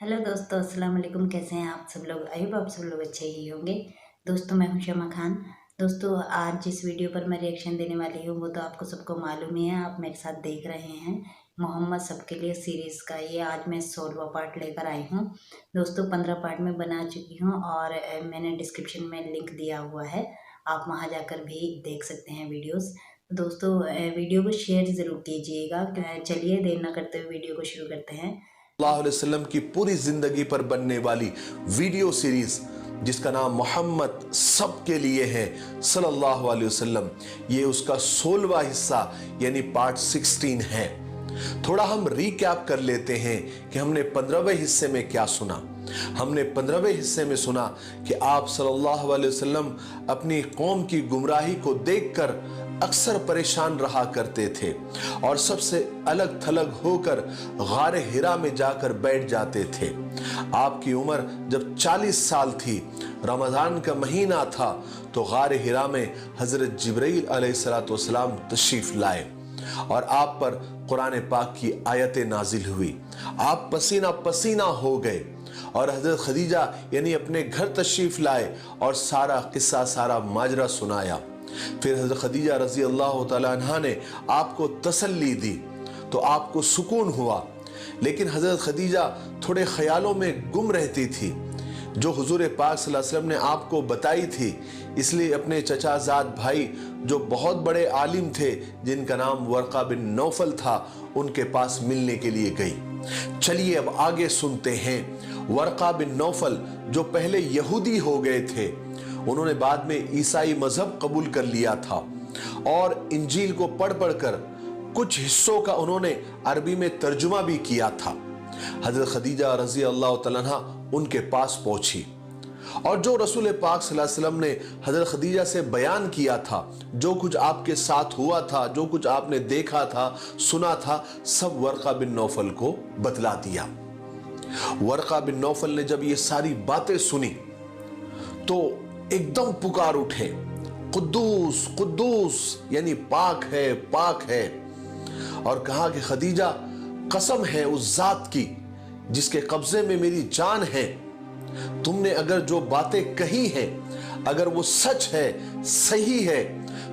Hello दोस्तों, अस्सलाम वालेकुम। कैसे हैं आप सब लोग? आई होप आप सब लोग अच्छे ही होंगे। दोस्तों, मैं हूं शमा खान। दोस्तों, आज जिस वीडियो पर मैं रिएक्शन देने वाली हूं वो तो आपको सबको मालूम ही है, आप मेरे साथ देख रहे हैं मोहम्मद सबके लिए सीरीज़ का। ये आज मैं 16वां पार्ट लेकर आई हूँ। दोस्तों, 15 पार्ट में बना चुकी हूँ और मैंने डिस्क्रिप्शन में लिंक दिया हुआ है, आप वहाँ जाकर भी देख सकते हैं वीडियोज़। दोस्तों, वीडियो को शेयर ज़रूर कीजिएगा। चलिए देर न करते हुए वीडियो को शुरू करते हैं। सल्लल्लाहु अलैहि वसल्लम की पूरी जिंदगी पर बनने वाली वीडियो सीरीज जिसका नाम मोहम्मद सबके लिए है सल्लल्लाहु अलैहि वसल्लम, ये उसका 16वां हिस्सा यानी पार्ट 16 है। थोड़ा हम रीकैप कर लेते हैं कि हमने 15वें हिस्से में क्या सुना। हमने 15वें हिस्से में सुना कि आप सल्लल्लाहु अलैहि वसल्लम अपनी कौम की गुमराही को देखकर अक्सर परेशान रहा करते थे और सबसे अलग थलग होकर गारे हिरा में जाकर बैठ जाते थे। आपकी उम्र जब 40 साल थी, रमजान का महीना था, तो गारे हिरा में हजरत जिब्रील अलैहिस्सलाम तशरीफ लाए और आप पर कुरान पाक की आयतें नाजिल हुई। आप पसीना पसीना हो गए और हजरत खदीजा यानी अपने घर तशरीफ लाए और सारा किस्सा, सारा माजरा सुनाया। फिर हजरत खदीजा रजी अल्लाह तआला अन्हा ने आपको तसल्ली दी तो आपको सुकून हुआ। लेकिन हजरत खदीजा थोड़े ख्यालों में गुम रहती थी जो हुजूर पाक सल्लल्लाहु अलैहि वसल्लम ने आपको बताई थी। इसलिए अपने चचाजाद भाई जो बहुत बड़े आलिम थे, जिनका नाम वर्का बिन नौफल था, उनके पास मिलने के लिए गई। चलिए अब आगे सुनते हैं। वर्का बिन नौफल जो पहले यहूदी हो गए थे, उन्होंने बाद में ईसाई मजहब कबूल कर लिया था और इंजील को पढ़ पढ़कर कुछ हिस्सों का उन्होंने अरबी में तर्जुमा भी किया था। हजरत खदीजा रजी अल्लाह तआला अन्हा उनके पास पहुंची और जो रसूल पाक सल्लल्लाहु अलैहि वसल्लम ने हजरत खदीजा से बयान किया था, जो कुछ आपके साथ हुआ था, जो कुछ आपने देखा था, सुना था, सब वर्का बिन नौफल को बतला दिया। वर्का बिन नौफल ने जब ये सारी बातें सुनी तो एकदम पुकार उठे, कुद्दूस कुद्दूस यानी पाक है, पाक है। और कहा कि खदीजा, कसम है उस जात की जिसके कब्जे में मेरी जान है, तुमने अगर जो बातें कही हैं अगर वो सच है, सही है,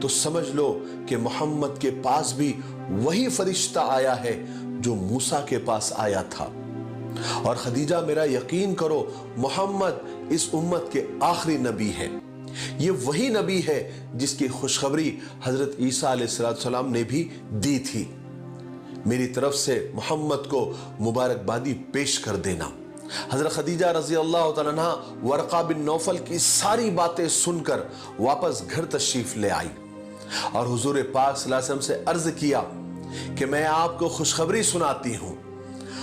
तो समझ लो कि मोहम्मद के पास भी वही फरिश्ता आया है जो मूसा के पास आया था। और खदीजा, मेरा यकीन करो, मोहम्मद इस उम्मत के आखिरी नबी है। ये वही नबी है जिसकी खुशखबरी हजरत ईसा अलैहिस्सलाम ने भी दी थी। मेरी तरफ से मोहम्मद को मुबारकबादी पेश कर देना। हजरत खदीजा रजी अल्लाह तआला अन्हा वर्का बिन नौफल की सारी बातें सुनकर वापस घर तशरीफ ले आई और हुजूर पाक सल्लल्लाहु अलैहि वसल्लम से अर्ज किया कि मैं आपको खुशखबरी सुनाती हूं।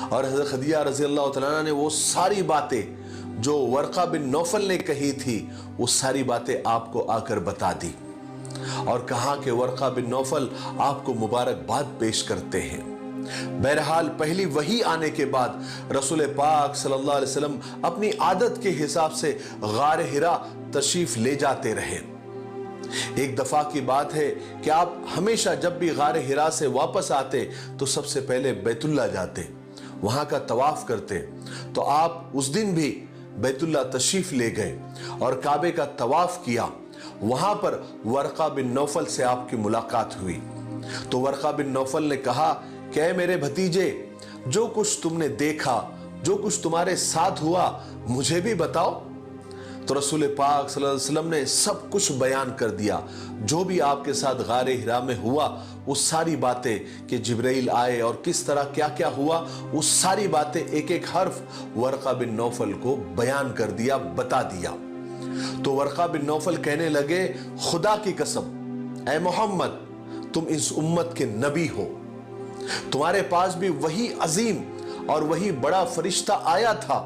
और हजरत खदीजा रजी अल्लाह तआला अन्हा ने वो सारी बातें जो वर्का बिन नौफल ने कही थी, वो सारी बातें आपको आकर बता दी और कहा कि वर्का बिन नौफल आपको मुबारकबाद पेश करते हैं। बहरहाल पहली वही आने के बाद रसूल पाक सल्लल्लाहु अलैहि वसल्लम अपनी आदत के हिसाब से गार हिरा तशरीफ ले जाते रहे। एक दफा की बात है कि आप हमेशा जब भी गार हिरा से वापस आते तो सबसे पहले बैतुल्ला जाते, वहां का तवाफ करते। तो आप उस दिन भी बैतुल्ला तशरीफ ले गए और काबे का तवाफ किया। वहां पर वर्का बिन नौफल से आपकी मुलाकात हुई तो वर्का बिन नौफल ने कहा कि ऐ मेरे भतीजे, जो कुछ तुमने देखा, जो कुछ तुम्हारे साथ हुआ, मुझे भी बताओ। तो रसूल पाक सल्लल्लाहु अलैहि वसल्लम ने सब कुछ बयान कर दिया, जो भी आपके साथ गारे हिरा में हुआ, वो सारी बातें कि जिब्राइल आए और किस तरह क्या क्या हुआ, वो सारी बातें एक एक हर्फ वर्का बिन नौफल को बयान कर दिया, बता दिया। तो वर्का बिन नौफल कहने लगे, खुदा की कसम, ऐ मोहम्मद, तुम इस उम्मत के नबी हो, तुम्हारे पास भी वही अजीम और वही बड़ा फरिश्ता आया था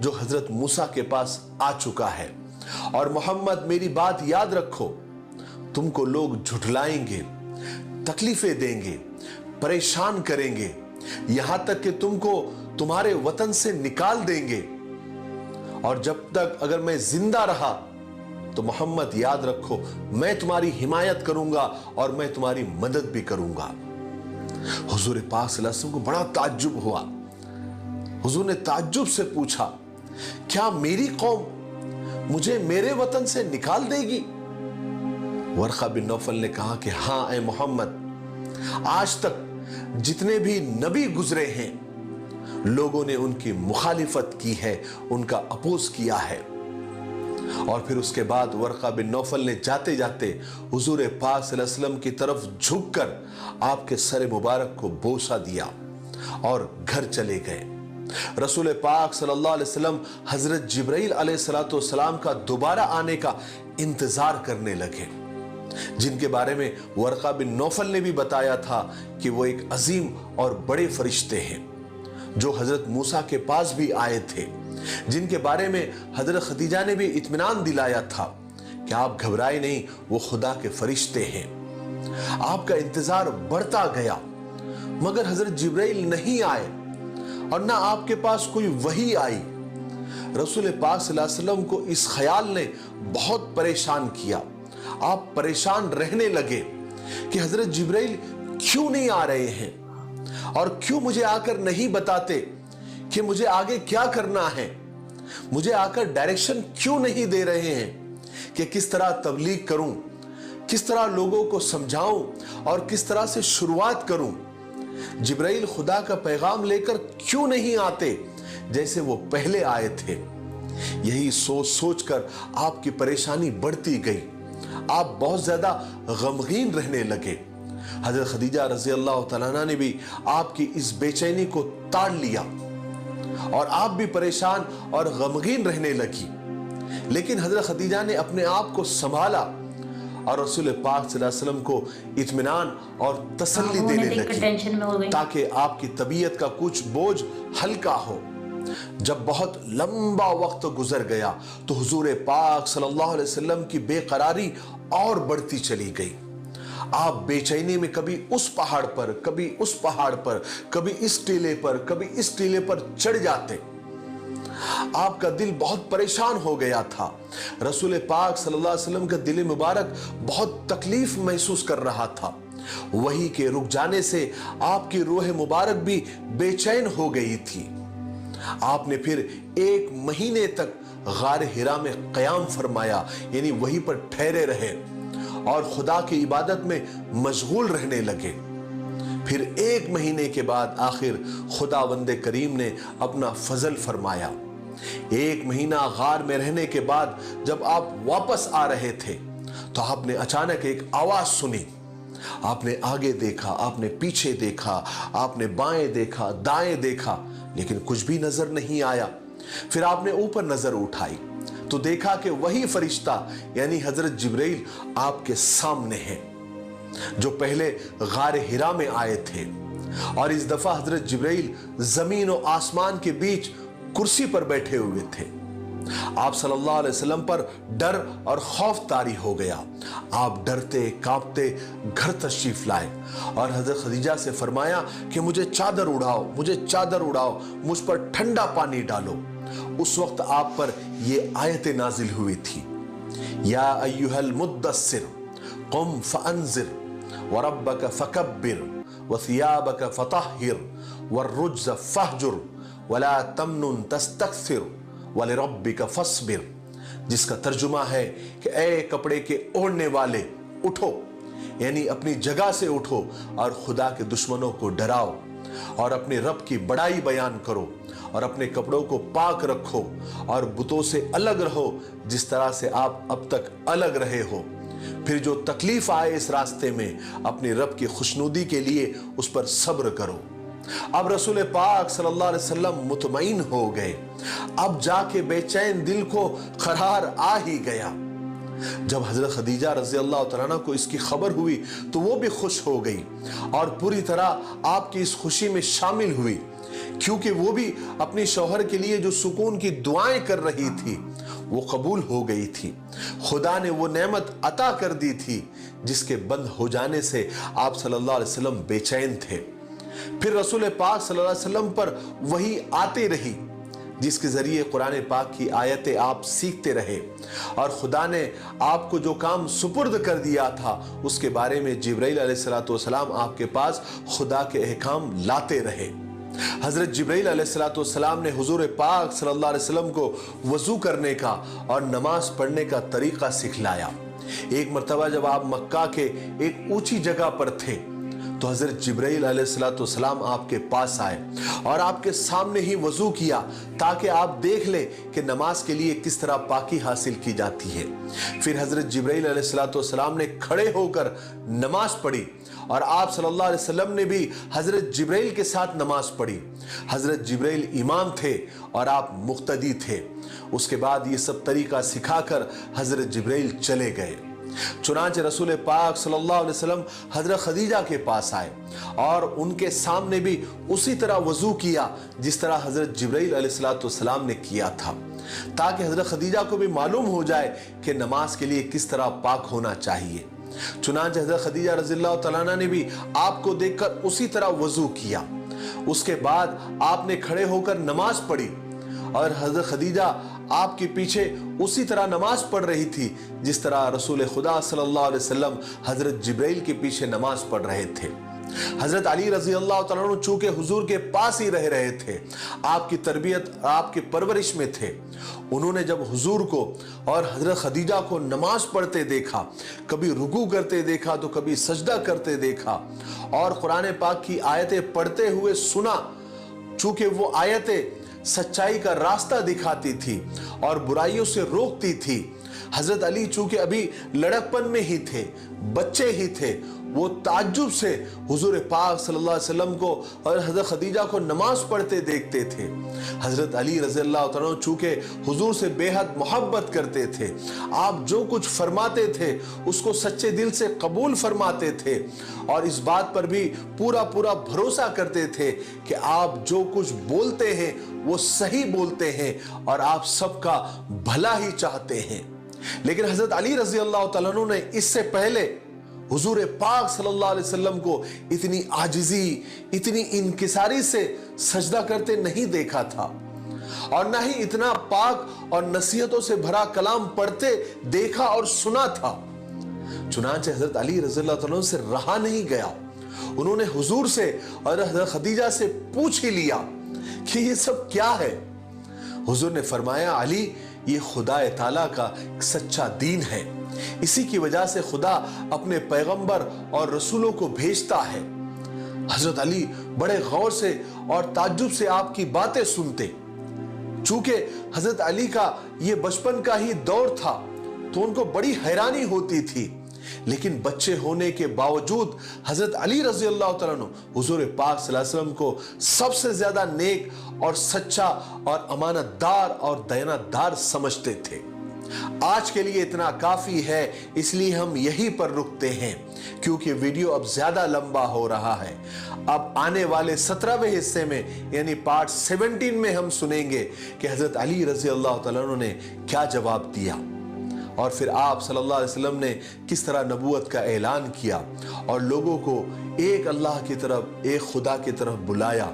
जो हजरत मूसा के पास आ चुका है। और मोहम्मद, मेरी बात याद रखो, तुमको लोग झुठलाएंगे, तकलीफें देंगे, परेशान करेंगे, यहां तक कि तुमको तुम्हारे वतन से निकाल देंगे। और जब तक अगर मैं जिंदा रहा तो मोहम्मद याद रखो, मैं तुम्हारी हिमायत करूंगा और मैं तुम्हारी मदद भी करूंगा। हुजूर पाक सल्लल्लाहु अलैहि वसल्लम को बड़ा ताज्जुब हुआ हुजूर ने ताज्जुब से पूछा, क्या मेरी कौम मुझे मेरे वतन से निकाल देगी? वर्का बिन नौफल ने कहा कि हाँ ऐ मोहम्मद, आज तक जितने भी नबी गुजरे हैं लोगों ने उनकी मुखालिफत की है, उनका अपोज किया है। और फिर उसके बाद वर्का बिन नौफल ने जाते जाते हुजूर पाक सल्लल्लाहु अलैहि वसल्लम की तरफ झुककर आपके सर मुबारक को बोसा दिया और घर चले गए। रसूल पाक सल्लल्लाहु अलैहि वसल्लम हजरत जिब्राइल अलैहिस्सलातु वस्सलाम का दोबारा आने का इंतजार करने लगे, जिनके बारे में वर्का बिन नौफल ने भी बताया था कि वो एक अजीम और बड़े फरिश्ते हैं जो हजरत मूसा के पास भी आए थे, जिनके बारे में हजरत खदीजा ने भी इत्मीनान दिलाया था कि आप घबराए नहीं, वो खुदा के फरिश्ते हैं। आपका इंतजार बढ़ता गया मगर हजरत जिब्राइल नहीं आए और ना आपके पास कोई वही आई। रसूल पाक सल्लल्लाहु अलैहि वसल्लम को इस ख्याल ने बहुत परेशान किया। आप परेशान रहने लगे कि हजरत जिब्राइल क्यों नहीं आ रहे हैं और क्यों मुझे आकर नहीं बताते कि मुझे आगे क्या करना है, मुझे आकर डायरेक्शन क्यों नहीं दे रहे हैं कि किस तरह तबलीग करूं, किस तरह लोगों को समझाऊं और किस तरह से शुरुआत करूं। जिब्राइल खुदा का पैगाम लेकर क्यों नहीं आते जैसे वो पहले आए थे। यही सोच सोचकर आपकी परेशानी बढ़ती गई, आप बहुत ज्यादा गमगीन रहने लगे। हजरत खदीजा रजी अल्लाह तआला अन्हा ने भी आपकी इस बेचैनी को ताड़ लिया और आप भी परेशान और गमगीन रहने लगी। लेकिन हजरत खदीजा ने अपने आप को संभाला और रसूल पाक सल्लल्लाहु अलैहि वसल्लम को इत्मीनान और तसल्ली देने लगी ताकि आपकी तबीयत का कुछ बोझ हल्का हो। जब बहुत लंबा वक्त गुजर गया तो हुजूर पाक सल्लल्लाहु अलैहि वसल्लम की बेकरारी और बढ़ती चली गई। आप बेचैनी में कभी उस पहाड़ पर, कभी उस पहाड़ पर, कभी इस टीले पर, कभी इस टीले पर चढ़ जाते। आपका दिल बहुत परेशान हो गया था। रसूल पाक सल्लल्लाहु अलैहि वसल्लम का दिल मुबारक बहुत तकलीफ महसूस कर रहा था। वही के रुक जाने से आपकी रूह मुबारक भी बेचैन हो गई थी। आपने फिर 1 महीने तक गार हिरा में क़याम फरमाया, यानी वहीं पर ठहरे रहे और खुदा की इबादत में मशगूल रहने लगे। फिर 1 महीने के बाद आखिर खुदावंदे करीम ने अपना फजल फरमाया। 1 महीना गार में रहने के बाद जब आप वापस आ रहे थे तो आपने अचानक एक आवाज सुनी। आपने आगे देखा, आपने पीछे देखा, आपने बाएं देखा, दाएं देखा, लेकिन कुछ भी नजर नहीं आया। फिर आपने ऊपर नजर उठाई तो देखा कि वही फरिश्ता यानी हजरत जिब्राइल आपके सामने है जो पहले गार हिरा में आए थे। और इस दफा हजरत जिब्राइल जमीन और आसमान के बीच कुर्सी पर बैठे हुए थे। आप सल्लल्लाहु अलैहि वसल्लम पर डर और खौफ तारी हो गया। आप डरते कांपते घर तशरीफ लाए और हजरत खदीजा से फरमाया कि मुझे चादर उड़ाओ, मुझे चादर उड़ाओ, मुझ पर ठंडा पानी डालो। उस वक्त आप पर ये आयतें नाजिल हुई थी, या अय्युहल मुद्दस्सिर कुम फअंजिर व रब्बक फकब्बिर व सियाबक फतहिर वरुज्ज फहजुर वला तमनुन तस्तक्सिर वलिरब्बिका फस्बिर, जिसका तर्जुमा है कि ए कपड़े के ओढ़ने वाले उठो, यानी अपनी जगह से उठो और खुदा के दुश्मनों को डराओ और अपने रब की बड़ाई बयान करो और अपने कपड़ों को पाक रखो और बुतों से अलग रहो जिस तरह से आप अब तक अलग रहे हो। फिर जो तकलीफ आए इस रास्ते में अपने रब की खुशनुदी के लिए उस पर सब्र करो। अब रसूल पाक सल्लल्लाहु अलैहि वसल्लम मुतमईन हो गए। अब जाके बेचैन दिल को करार आ ही गया। जब हजरत खदीजा रजी अल्लाह तआला अन्हा को इसकी खबर हुई तो वो भी खुश हो गई और पूरी तरह आपकी इस खुशी में शामिल हुई, क्योंकि वो भी अपने शौहर के लिए जो सुकून की दुआएं कर रही थी वो कबूल हो गई थी। खुदा ने वो नेमत अता कर दी थी जिसके बंद हो जाने से आप सल्लल्लाहु अलैहि वसल्लम बेचैन थे। फिर रसूल पाक सल्लल्लाहु अलैहि वसल्लम पर वही आते रही जिसके जरिए कुरान पाक की आयतें आप सीखते रहे और खुदा ने आपको जो काम सुपुर्द कर दिया था उसके बारे में जिब्राइल अलैहिस्सलातु वस्सलाम आपके पास खुदा के अहकाम लाते रहे। हजरत जिब्राइल अलैहिस्सलाम ने हुजूर पाक सल्लल्लाहु अलैहि वसल्लम को वजू करने का और नमाज पढ़ने का तरीका सिखलाया। एक मर्तबा जब आप मक्का के एक ऊंची जगह पर थे तो हजरत जिब्राइल अलैहिस्सलाम आपके पास आए और आपके सामने ही वजू किया ताकि आप देख ले कि नमाज के लिए किस तरह पाकी हासिल की जाती है। फिर हजरत जिब्राइल अलैहिस्सलाम ने खड़े होकर नमाज पढ़ी और आप सल्लल्लाहु अलैहि वसल्लम ने भी हजरत जिब्राइल के साथ नमाज पढ़ी। हजरत जिब्राइल इमाम थे और आप मुक्तदी थे। उसके बाद ये सब तरीका सिखाकर हजरत जिब्राइल चले गए। चुनांचे रसूल पाक सल्लल्लाहु अलैहि वसल्लम हजरत खदीजा के पास आए और उनके सामने भी उसी तरह वजू किया जिस तरह हजरत जिब्राइल अलैहिस्सलाम ने किया था, ताकि हजरत खदीजा को भी मालूम हो जाए कि नमाज के लिए किस तरह पाक होना चाहिए। चुनांचे हजरत खदीजा रज़ियल्लाहु तआला अन्हा ने भी आपको देखकर उसी तरह वजू किया। उसके बाद आपने खड़े होकर नमाज पढ़ी और हजरत खदीजा आपके पीछे उसी तरह नमाज पढ़ रही थी जिस तरह रसूल खुदा सल्लल्लाहु अलैहि वसल्लम हजरत जिब्राइल के पीछे नमाज पढ़ रहे थे। हजरत अली रजी अल्लाह तआला अन्हु चूंकि हुजूर के पास ही रह रहे थे, आपकी तरबियत आपकी परवरिश में थे, उन्होंने जब हुजूर को और हजरत खदीजा को नमाज पढ़ते देखा, कभी रुकू करते देखा तो कभी सजदा करते देखा और कुरान पाक की आयतें पढ़ते हुए सुना, चूंकि वो आयतें सच्चाई का रास्ता दिखाती थी और बुराइयों से रोकती थी। हजरत अली चूंकि अभी लड़कपन में ही थे, बच्चे ही थे, वो ताज्जुब से हुजूर पाक सल्लल्लाहु अलैहि वसल्लम को और हजरत खदीजा को नमाज पढ़ते देखते थे। हजरत अली रज़ियल्लाहु तआला अन्हु चूंकि हुजूर से बेहद मोहब्बत करते थे, आप जो कुछ फरमाते थे उसको सच्चे दिल से कबूल फरमाते थे और इस बात पर भी पूरा पूरा भरोसा करते थे कि आप जो कुछ बोलते हैं वो सही बोलते हैं और आप सबका भला ही चाहते हैं। लेकिन हजरत अली रज़ियल्लाहु तआला अन्हु ने इससे पहले हुजूर पाक सल्लल्लाहु अलैहि वसल्लम को इतनी आजिजी, इतनी इनकिसारी से सजदा करते नहीं देखा था और ना ही इतना पाक और नसीहतों से भरा कलाम पढ़ते देखा और सुना था। चुनांचे हजरत अली रज़ियल्लाहु तआला अन्हु से रहा नहीं गया, उन्होंने हुजूर से और हजरत खदीजा से पूछ ही लिया कि ये सब क्या है। हुजूर ने फरमाया, अली ये खुदा ताला का सच्चा दीन है, इसी की वजह से खुदा अपने पैगंबर और रसूलों को भेजता है। हजरत अली बड़े गौर से और ताज्जुब से आपकी बातें सुनते। चूंकि हजरत अली का ये बचपन का ही दौर था तो उनको बड़ी हैरानी होती थी, लेकिन बच्चे होने के बावजूद हजरत अली रजी अल्लाह तआला अन्हु हुजूर पाक सल्लल्लाहु अलैहि वसल्लम को सबसे ज्यादा नेक और सच्चा और अमानतदार और दयानतदार समझते थे। आज के लिए इतना काफी है, इसलिए हम यहीं पर रुकते हैं क्योंकि वीडियो अब ज्यादा लंबा हो रहा है। अब आने वाले 17वें हिस्से में यानी पार्ट 17 में हम सुनेंगे कि हजरत अली रजी अल्लाह तआला अन्हु ने क्या जवाब दिया और फिर आप सल्लल्लाहु अलैहि वसल्लम ने किस तरह नबूवत का ऐलान किया और लोगों को एक अल्लाह की तरफ, एक खुदा की तरफ बुलाया।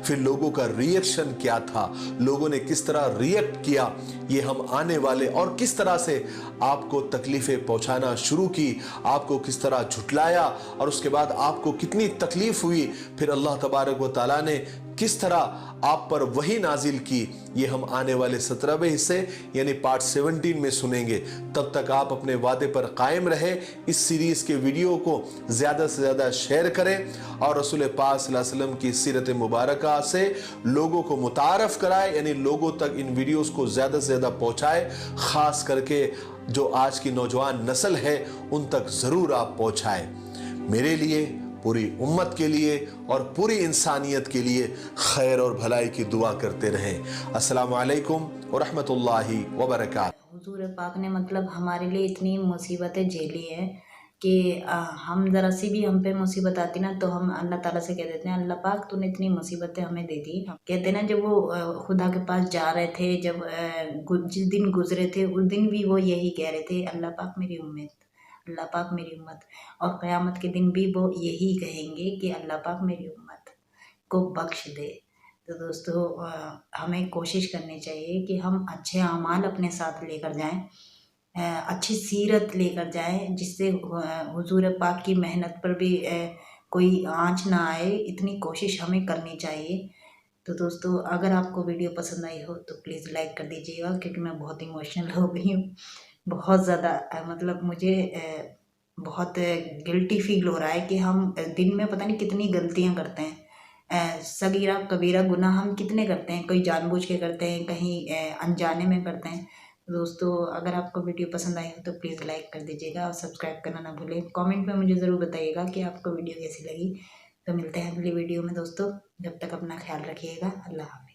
फिर लोगों का रिएक्शन क्या था, लोगों ने किस तरह रिएक्ट किया, ये हम आने वाले और किस तरह से आपको तकलीफें पहुंचाना शुरू की, आपको किस तरह झुटलाया और उसके बाद आपको कितनी तकलीफ हुई, फिर अल्लाह तबारक व तआला ने किस तरह आप पर वही नाजिल की, ये हम आने वाले 17वें हिस्से यानी पार्ट 17 में सुनेंगे। तब तक आप अपने वादे पर कायम रहे, इस सीरीज के वीडियो को ज्यादा से ज्यादा शेयर करें और रसूल पाक सल्लल्लाहु अलैहि वसल्लम की सीरत मुबारका से लोगों को मुतारफ कराए, यानी लोगों तक इन वीडियोस को ज्यादा से ज्यादा पहुंचाए। खास करके जो आज की नौजवान नस्ल है उन तक जरूर आप पहुंचाए। मेरे लिए, पूरी उम्मत के लिए और पूरी इंसानियत के लिए खैर और भलाई की दुआ करते रहें। अस्सलामु अलैकुम व रहमतुल्लाहि व बरकातहू। हुजूर पाक ने मतलब हमारे लिए इतनी मुसीबतें झेली है कि हम ज़रा सी भी हम पे मुसीबत आती ना तो हम अल्लाह ताला से कह देते हैं, अल्लाह पाक तूने इतनी मुसीबतें हमें दे दी। कहते हैं ना जब वो खुदा के पास जा रहे थे, जब जिस दिन गुजरे थे उस दिन भी वो यही कह रहे थे, अल्लाह पाक मेरी उम्मत, अल्लाह पाक मेरी उम्मत। और क़यामत के दिन भी वो यही कहेंगे कि अल्लाह पाक मेरी उम्मत को बख्श दे। तो दोस्तों हमें कोशिश करनी चाहिए कि हम अच्छे अमाल अपने साथ लेकर जाएं, अच्छी सीरत लेकर जाएं, जिससे हुजूर पाक की मेहनत पर भी कोई आँच ना आए। इतनी कोशिश हमें करनी चाहिए तो दोस्तों अगर आपको वीडियो पसंद आई हो तो प्लीज़ लाइक कर दीजिएगा, क्योंकि मैं बहुत इमोशनल हो गई हूँ। बहुत ज़्यादा मतलब मुझे बहुत गिल्टी फील हो रहा है कि हम दिन में पता नहीं कितनी गलतियाँ करते हैं। सगीरा कबीरा गुनाह हम कितने करते हैं, कोई जानबूझ के करते हैं, कहीं अनजाने में करते हैं। दोस्तों अगर आपको वीडियो पसंद आई हो तो प्लीज़ लाइक कर दीजिएगा और सब्सक्राइब करना ना भूलें। कमेंट में मुझे ज़रूर बताइएगा कि आपको वीडियो कैसी लगी। तो मिलते हैं अगली वीडियो में दोस्तों, जब तक अपना ख्याल रखिएगा। अल्लाह हाफ़िज़।